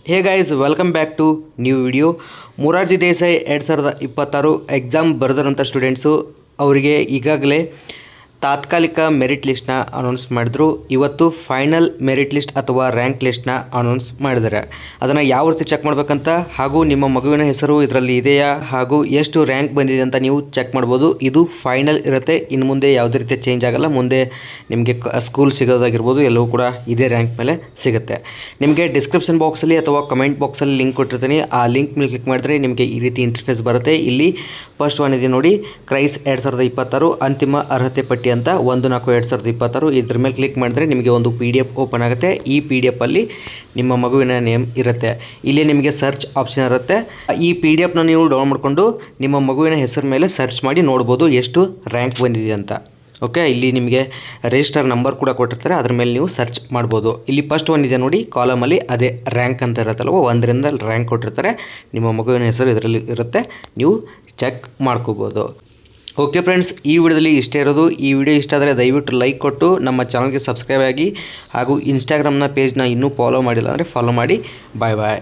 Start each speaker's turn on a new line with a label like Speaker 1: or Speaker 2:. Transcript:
Speaker 1: Hey guys, welcome back to new video. Morarji Desai 2026 exam ಬರೆದಂಥ students ಅವರಿಗೆ ಈಗಾಗಲೇ ತಾತ್ಕಾಲಿಕ ಮೆರಿಟ್ ಲಿಸ್ಟ್ನ ಅನೌನ್ಸ್ ಮಾಡಿದ್ರು. ಇವತ್ತು ಫೈನಲ್ ಮೆರಿಟ್ ಲಿಸ್ಟ್ ಅಥವಾ ರ್ಯಾಂಕ್ ಲಿಸ್ಟ್ನ ಅನೌನ್ಸ್ ಮಾಡಿದ್ದಾರೆ. ಅದನ್ನು ಯಾವ ರೀತಿ ಚೆಕ್ ಮಾಡಬೇಕಂತ ಹಾಗೂ ನಿಮ್ಮ ಮಗುವಿನ ಹೆಸರು ಇದರಲ್ಲಿ ಇದೆಯಾ ಹಾಗೂ ಎಷ್ಟು ರ್ಯಾಂಕ್ ಬಂದಿದೆ ಅಂತ ನೀವು ಚೆಕ್ ಮಾಡ್ಬೋದು. ಇದು ಫೈನಲ್ ಇರುತ್ತೆ. ಇನ್ನು ಮುಂದೆ ಯಾವುದೇ ರೀತಿ ಚೇಂಜ್ ಆಗಲ್ಲ. ಮುಂದೆ ನಿಮಗೆ ಸ್ಕೂಲ್ ಸಿಗೋದಾಗಿರ್ಬೋದು ಎಲ್ಲವೂ ಕೂಡ ಇದೇ ರ್ಯಾಂಕ್ ಮೇಲೆ ಸಿಗುತ್ತೆ. ನಿಮಗೆ ಡಿಸ್ಕ್ರಿಪ್ಷನ್ ಬಾಕ್ಸಲ್ಲಿ ಅಥವಾ ಕಮೆಂಟ್ ಬಾಕ್ಸಲ್ಲಿ ಲಿಂಕ್ ಕೊಟ್ಟಿರ್ತೀನಿ. ಆ ಲಿಂಕ್ ಮೇಲೆ ಕ್ಲಿಕ್ ಮಾಡಿದ್ರೆ ನಿಮಗೆ ಈ ರೀತಿ ಇಂಟರ್ಫೇಸ್ ಬರುತ್ತೆ. ಇಲ್ಲಿ ಫಸ್ಟ್ ಒನ್ ಇದೆ ನೋಡಿ, ಕ್ರೈಸ್ 2026 ಅಂತಿಮ ಅರ್ಹತೆ ಪಟ್ಟಿ ಅಂತ 1/4/2026. ಇದ್ರ ಮೇಲೆ ಕ್ಲಿಕ್ ಮಾಡಿದ್ರೆ ನಿಮಗೆ ಒಂದು PDF ಓಪನ್ ಆಗುತ್ತೆ. ಈ PDF ಅಲ್ಲಿ ನಿಮ್ಮ ಮಗುವಿನ ನೇಮ್ ಇರುತ್ತೆ. ಇಲ್ಲಿ ನಿಮಗೆ ಸರ್ಚ್ ಆಪ್ಷನ್ ಇರುತ್ತೆ. ಈ PDF ನೀವು ಡೌನ್ಲೋಡ್ ಮಾಡಿಕೊಂಡು ನಿಮ್ಮ ಮಗುವಿನ ಹೆಸರು ಮೇಲೆ ಸರ್ಚ್ ಮಾಡಿ ನೋಡ್ಬೋದು ಎಷ್ಟು ರ್ಯಾಂಕ್ ಬಂದಿದೆ ಅಂತ. ಓಕೆ, ಇಲ್ಲಿ ನಿಮಗೆ ರಿಜಿಸ್ಟರ್ ನಂಬರ್ ಕೂಡ ಕೊಟ್ಟಿರ್ತಾರೆ, ಅದ್ರ ಮೇಲೆ ನೀವು ಸರ್ಚ್ ಮಾಡ್ಬೋದು. ಇಲ್ಲಿ ಫಸ್ಟ್ ಒನ್ ಇದೆ ನೋಡಿ ಕಾಲಮಲ್ಲಿ, ಅದೇ ರ್ಯಾಂಕ್ ಅಂತ ಇರುತ್ತಲ್ವ, 1ರಿಂದ ರ್ಯಾಂಕ್ ಕೊಟ್ಟಿರ್ತಾರೆ. ನಿಮ್ಮ ಮಗುವಿನ ಹೆಸರು ಇದರಲ್ಲಿ ಇರುತ್ತೆ, ನೀವು ಚೆಕ್ ಮಾಡ್ಕೋಬೋದು. ಓಕೆ ಫ್ರೆಂಡ್ಸ್, ಈ ವಿಡಿಯೋದಲ್ಲಿ ಇಷ್ಟೇ ಇರೋದು. ಈ ವಿಡಿಯೋ ಇಷ್ಟ ಆದರೆ ದಯವಿಟ್ಟು ಲೈಕ್ ಕೊಟ್ಟು ನಮ್ಮ ಚಾನಲ್ಗೆ ಸಬ್ಸ್ಕ್ರೈಬ್ ಆಗಿ ಹಾಗೂ ಇನ್ಸ್ಟಾಗ್ರಾಮ್ನ ಪೇಜ್ನ ಇನ್ನೂ ಫಾಲೋ ಮಾಡಿಲ್ಲ ಅಂದರೆ ಫಾಲೋ ಮಾಡಿ. ಬಾಯ್ ಬಾಯ್.